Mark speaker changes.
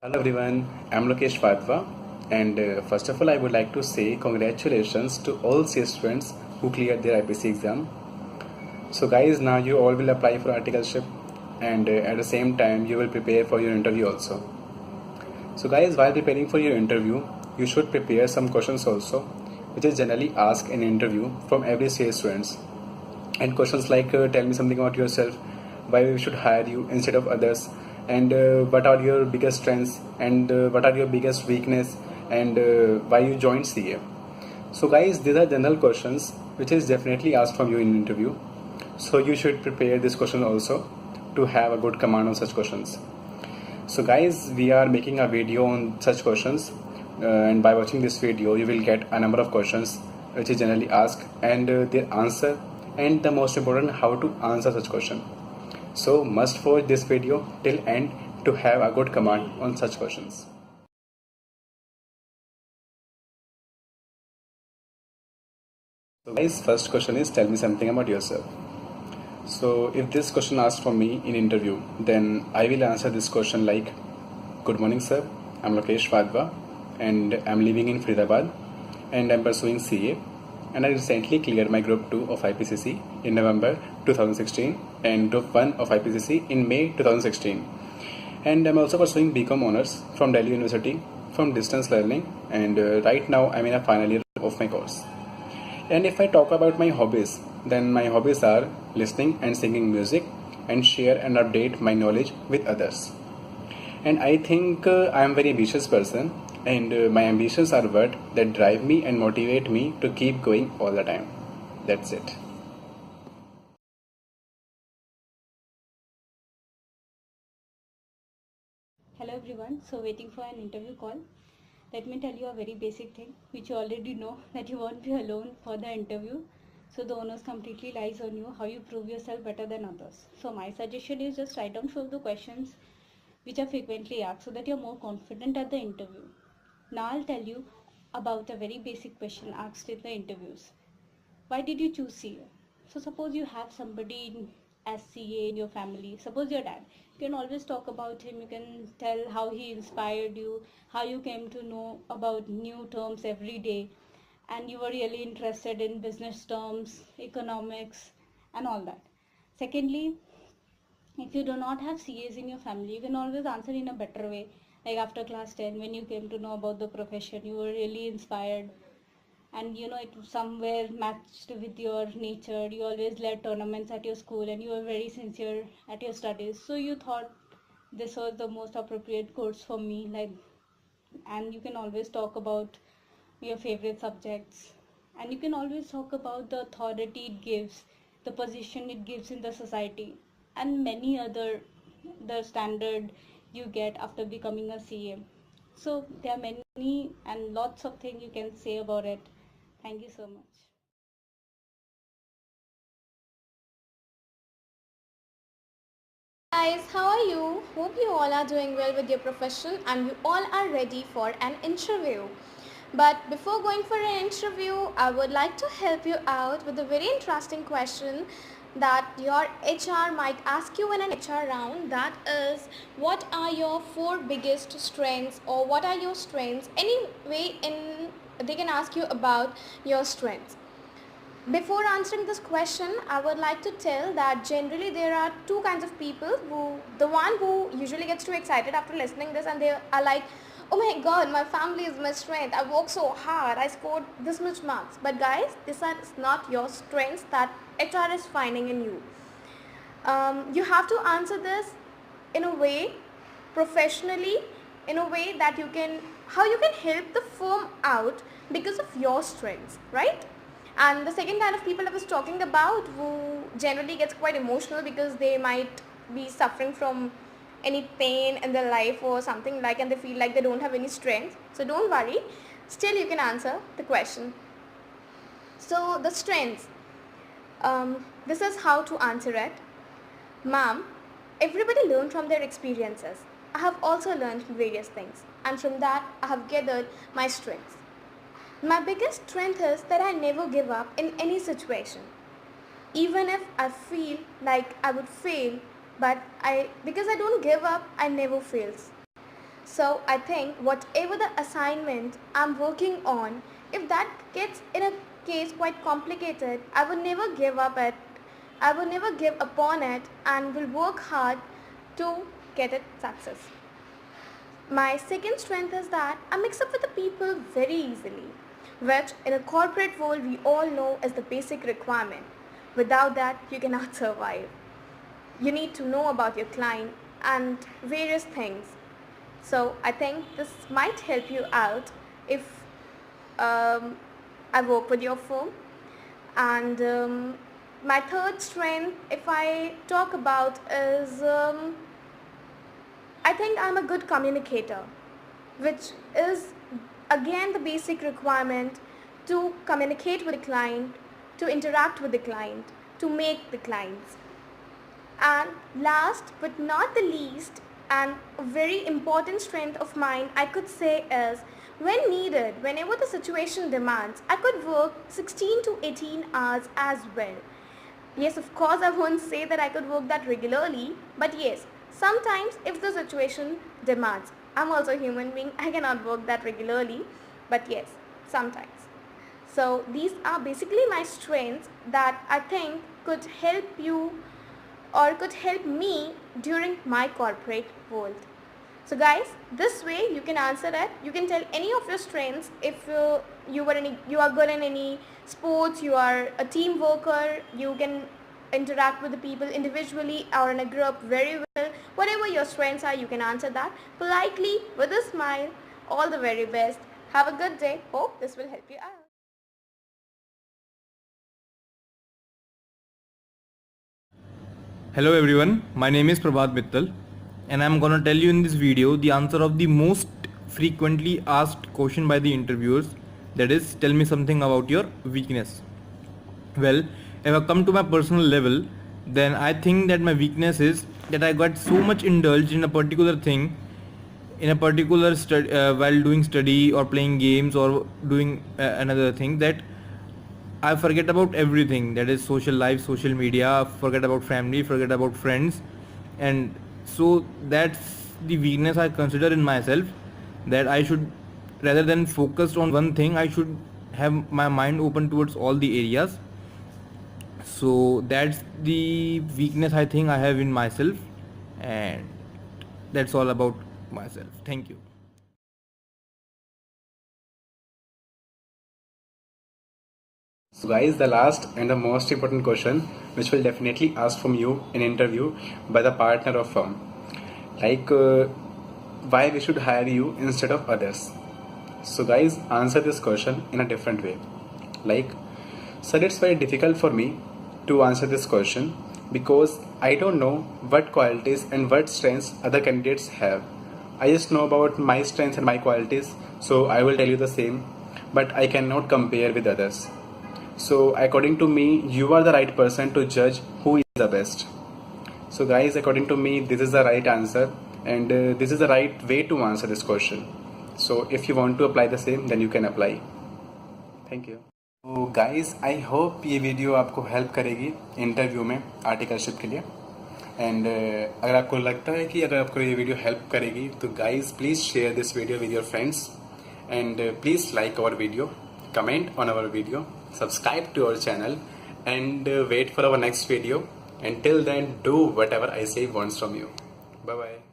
Speaker 1: Hello everyone, I'm Lokesh Vadva, and first of all, I would like to say congratulations to all CA students who cleared their IPC exam. So, guys, now you all will apply for articleship, and at the same time, you will prepare for your interview also. So, guys, while preparing for your interview, you should prepare some questions also, which is generally asked in interview from every CA students. And questions like tell me something about yourself, why we should hire you instead of others, and what are your biggest strengths, and what are your biggest weakness, and why you joined CA. So guys, these are general questions which is definitely asked from you in interview, so you should prepare this question also to have a good command on such questions. So guys, we are making a video on such questions, and by watching this video you will get a number of questions which is generally asked, and their answer, and the most important, how to answer such question. So must watch this video till end to have a good command on such questions. So guys, first question is tell me something about yourself. So if this question asked for me in interview, then I will answer this question like, good morning sir, I'm Lokesh Vadva and I'm living in Faridabad and I'm pursuing CA, and I recently cleared my group 2 of IPCC in November 2016 and group 1 of IPCC in May 2016, and I'm also pursuing BCom honors from Delhi University from distance learning, and right now I'm in a final year of my course. And if I talk about my hobbies, then my hobbies are listening and singing music and share and update my knowledge with others. And I think I am a very ambitious person, and my ambitions are what that drive me and motivate me to keep going all the time. That's it.
Speaker 2: Hello everyone, so waiting for an interview call. Let me tell you a very basic thing which you already know, that you won't be alone for the interview. So the onus completely lies on you, how you prove yourself better than others. So my suggestion is just write down few of the questions which are frequently asked so that you're more confident at the interview. Now I'll tell you about a very basic question asked in the interviews. Why did you choose CA? So suppose you have somebody as CA in your family, suppose your dad. You can always talk about him, you can tell how he inspired you, how you came to know about new terms every day, and you were really interested in business terms, economics, and all that. Secondly, if you do not have CAs in your family, you can always answer in a better way. Like after class 10, when you came to know about the profession, you were really inspired, and it somewhere matched with your nature. You always led tournaments at your school and you were very sincere at your studies, so you thought this was the most appropriate course for me, like. And you can always talk about your favorite subjects, and you can always talk about the authority it gives, the position it gives in the society, and many other, the standard you get after becoming a CA. So there are many and lots of things you can say about it. Thank you so much.
Speaker 3: Guys, how are you? Hope you all are doing well with your profession and you all are ready for an interview. But before going for an interview, I would like to help you out with a very interesting question that your HR might ask you in an HR round. That is, what are your 4 biggest strengths, or what are your strengths? Anyway, they can ask you about your strengths. Before answering this question, I would like to tell that generally there are 2 kinds of people. The one who usually gets too excited after listening this and they are like, oh my god, my family is my strength, I worked so hard, I scored this much marks. But guys, this is not your strengths that HR is finding in you. You have to answer this in a way, professionally, in a way that how you can help the firm out because of your strengths, right? And the second kind of people I was talking about, who generally gets quite emotional because they might be suffering from any pain in their life or something like, and they feel like they don't have any strength. So don't worry, still you can answer the question. So the strengths, this is how to answer it. Ma'am, everybody learns from their experiences. I have also learned various things, and from that I have gathered my strengths. My biggest strength is that I never give up in any situation. Even if I feel like I would fail, but because I don't give up, I never fails. So I think whatever the assignment I'm working on, if that gets in a case quite complicated, I would never give up it. I would never give upon it and will work hard to get it success. My second strength is that I mix up with the people very easily, which in a corporate world we all know is the basic requirement. Without that, you cannot survive. You need to know about your client and various things. So I think this might help you out if I work with your firm. And my third strength, if I talk about, is I think I'm a good communicator, which is again the basic requirement to communicate with the client, to interact with the client, to make the clients. And last but not the least, and a very important strength of mine, I could say, is when needed, whenever the situation demands, I could work 16 to 18 hours as well. Yes, of course, I won't say that I could work that regularly, but yes, sometimes if the situation demands. I'm also a human being, I cannot work that regularly, but yes, sometimes. So these are basically my strengths that I think could help you or could help me during my corporate world. So guys, this way you can answer it. You can tell any of your strengths. If you are good in any sports, you are a team worker, you can interact with the people individually or in a group very well. Whatever your strengths are, you can answer that politely with a smile. All the very best. Have a good day. Hope this will help you out.
Speaker 4: Hello everyone, my name is Prabhat Mittal and I am gonna tell you in this video the answer of the most frequently asked question by the interviewers, that is, tell me something about your weakness. Well, if I come to my personal level, then I think that my weakness is that I got so much indulged in a particular thing, in a particular while doing study or playing games or doing another thing, that I forget about everything, that is social life, social media, forget about family, forget about friends. And so that's the weakness I consider in myself, that I should, rather than focused on one thing, I should have my mind open towards all the areas. So that's the weakness I think I have in myself, and that's all about myself. Thank you.
Speaker 1: So guys, the last and the most important question which will definitely ask from you in interview by the partner of firm, like why we should hire you instead of others. So guys, answer this question in a different way. Like, sir, it's very difficult for me to answer this question because I don't know what qualities and what strengths other candidates have. I just know about my strengths and my qualities, so I will tell you the same, but I cannot compare with others. So according to me, you are the right person to judge who is the best. So guys, according to me, this is the right answer, and this is the right way to answer this question. So if you want to apply the same, then you can apply. Thank you. तो guys, I hope ये video आपको help करेगी interview में articleship के लिए. And अगर आपको लगता है कि अगर आपको ये वीडियो हेल्प करेगी, तो guys please share this video with your friends, and please like our video, comment on our video, subscribe to our channel, and wait for our next video. Until then, do whatever I say wants from you. Bye bye.